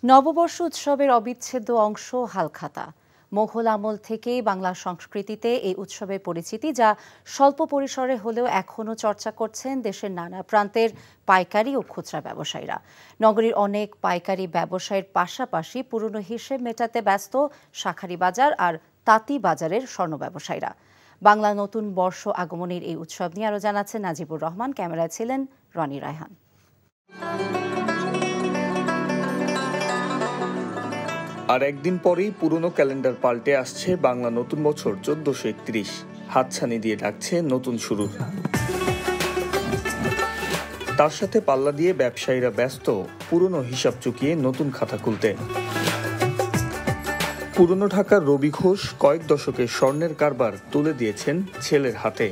নববর্ষ উৎসবের অবিচ্ছেদ্য অংশ হালখাতা। মোঘল আমল থেকেই বাংলা সংস্কৃতিতে এই উৎসবের পরিচিতি, যা স্বল্প পরিসরে হলেও এখনও চর্চা করছেন দেশের নানা প্রান্তের পাইকারি ও খুচরা ব্যবসায়ীরা। নগরীর অনেক পাইকারি ব্যবসায়ীর পাশাপাশি পুরনো হিসেব মেটাতে ব্যস্ত শাঁখারী বাজার আর তাঁতি বাজারের স্বর্ণ ব্যবসায়ীরা। বাংলা নতুন বর্ষ আগমনের এই উৎসব নিয়ে আরও জানাচ্ছেন নাজিবুর রহমান। ক্যামেরায় ছিলেন রনি রায়হান। আর একদিন পরেই পুরনো ক্যালেন্ডার পাল্টে আসছে বাংলা নতুন বছর 1431। হাতছানি দিয়ে ডাকছে নতুন শুরু। তার সাথে পাল্লা দিয়ে ব্যবসায়ীরা ব্যস্ত পুরনো হিসাব চুকিয়ে নতুন খাতা খুলতে। পুরনো ঢাকার রবি ঘোষ কয়েক দশকের স্বর্ণের কারবার তুলে দিয়েছেন ছেলের হাতে।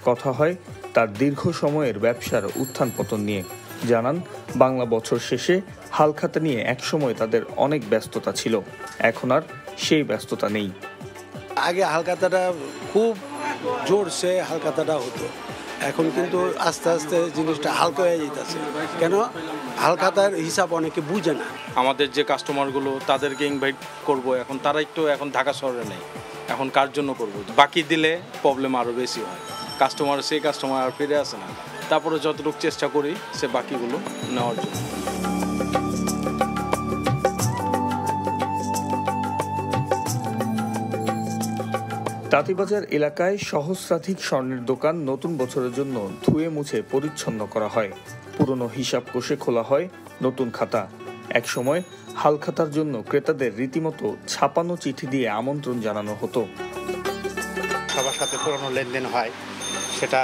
কথা হয় তার দীর্ঘ সময়ের ব্যবসার উত্থান পতন নিয়ে। জানান, বাংলা বছর শেষে হালখাতা নিয়ে একসময় তাদের অনেক ব্যস্ততা ছিল, এখন আর সেই ব্যস্ততা নেই। আগে হালখাতাটা খুব জোরসে হালখাতাটা হতো, এখন কিন্তু আস্তে আস্তে জিনিসটা হালকা হয়ে যেতেছে। কেন? হালখাতার হিসাব অনেকে বুঝে না। আমাদের যে কাস্টমারগুলো তাদেরকে ইনভাইট করব, এখন তারা একটু এখন ঢাকা শহরে নেই, এখন কার জন্য করব? বাকি দিলে প্রবলেম আরও বেশি হয়, সেই কাস্টমার আর ফিরে আসে না। তারপরে যতটুকু চেষ্টা করি সে বাকিগুলো নেওয়ার জন্য। তাঁতিবাজার এলাকায় সহস্রাধিক স্বর্ণের দোকান নতুন বছরের জন্য ধুয়ে মুছে পরিচ্ছন্ন করা হয়। পুরনো হিসাব কষে খোলা হয় নতুন খাতা। একসময় হালখাতার জন্য ক্রেতাদের রীতিমতো ছাপানো চিঠি দিয়ে আমন্ত্রণ জানানো হতো। সবার সাথে পুরনো লেনদেন হয়, সেটা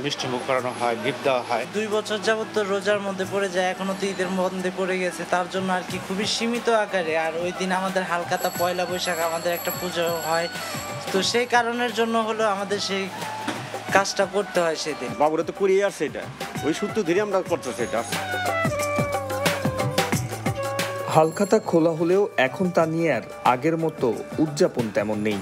মিষ্টিমুখ করানো হয়, গিফট দেওয়া হয়। 2 বছর যাবত তো রোজার মধ্যে পড়ে যায়, এখনো তো ঈদের মধ্যে পড়ে গেছে, তার জন্য আর কি খুবই সীমিত আকারে। আর ওই দিন আমাদের হালখাতা পয়লা বৈশাখ আমাদের একটা পুজো হয়, তো সেই কারণের জন্য হলো আমাদের সেই কাজটা করতে হয় সেদিন। বাবুরা তো করিয়ে আসছে, এটা ওই সূত্র ধরে আমরা করতেছি। এটা হালখাতা খোলা হলেও এখন তা নিয়ে আর আগের মতো উদযাপন তেমন নেই।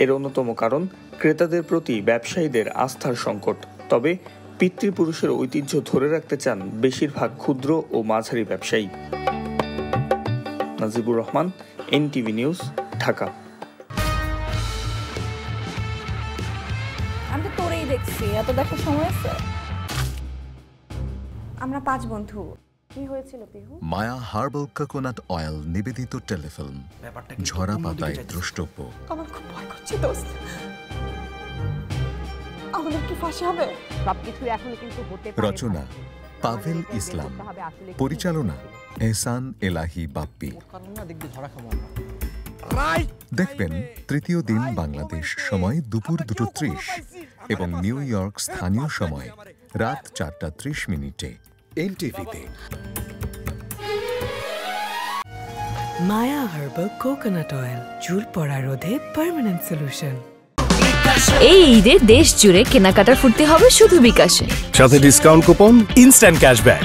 এর অন্যতম কারণ ক্রেতাদের প্রতি ব্যবসায়ীদের আস্থার সংকট। তবে পিতৃপুরুষের ঐতিহ্য ধরে রাখতে চান বেশিরভাগ ক্ষুদ্র ও মাঝারি ব্যবসায়ী। Najibur Rahman, NTV news, Dhaka. আমি তো তোরেই দেখছি, এত দেখার সময় আছে? আমরা 5 বন্ধু। কি হয়েছিল পিহু? মায়া হার্বাল কোকোনাট অয়েল নিবেদিত টেলিফিল্ম, ঝরা পাতায় দ্রষ্টব্য। আমার খুব ভয় করছে দোস্ত, আমাদের কি ফাঁসি হবে? সবকিছু এখন কিন্তু হতে পারে। রচনা পাভেল ইসলাম, পরিচালনা এহসান এলাহি বাপ্পি। দেখবেন তৃতীয় দিন বাংলাদেশ সময় দুপুর 2:30 এবং নিউ ইয়র্ক স্থানীয় সময় রাত 4:30 NTV-তে। মায়া হার্বাল কোকোনাট অয়েল, চুল পড়া রোধে পার্মানেন্ট সলিউশন। এই ঈদে দেশ জুড়ে কেনাকাটার ফুর্তি হবে শুধু বিকাশে, সাথে ডিসকাউন্ট কুপন, ইনস্ট্যান্ট ক্যাশব্যাক।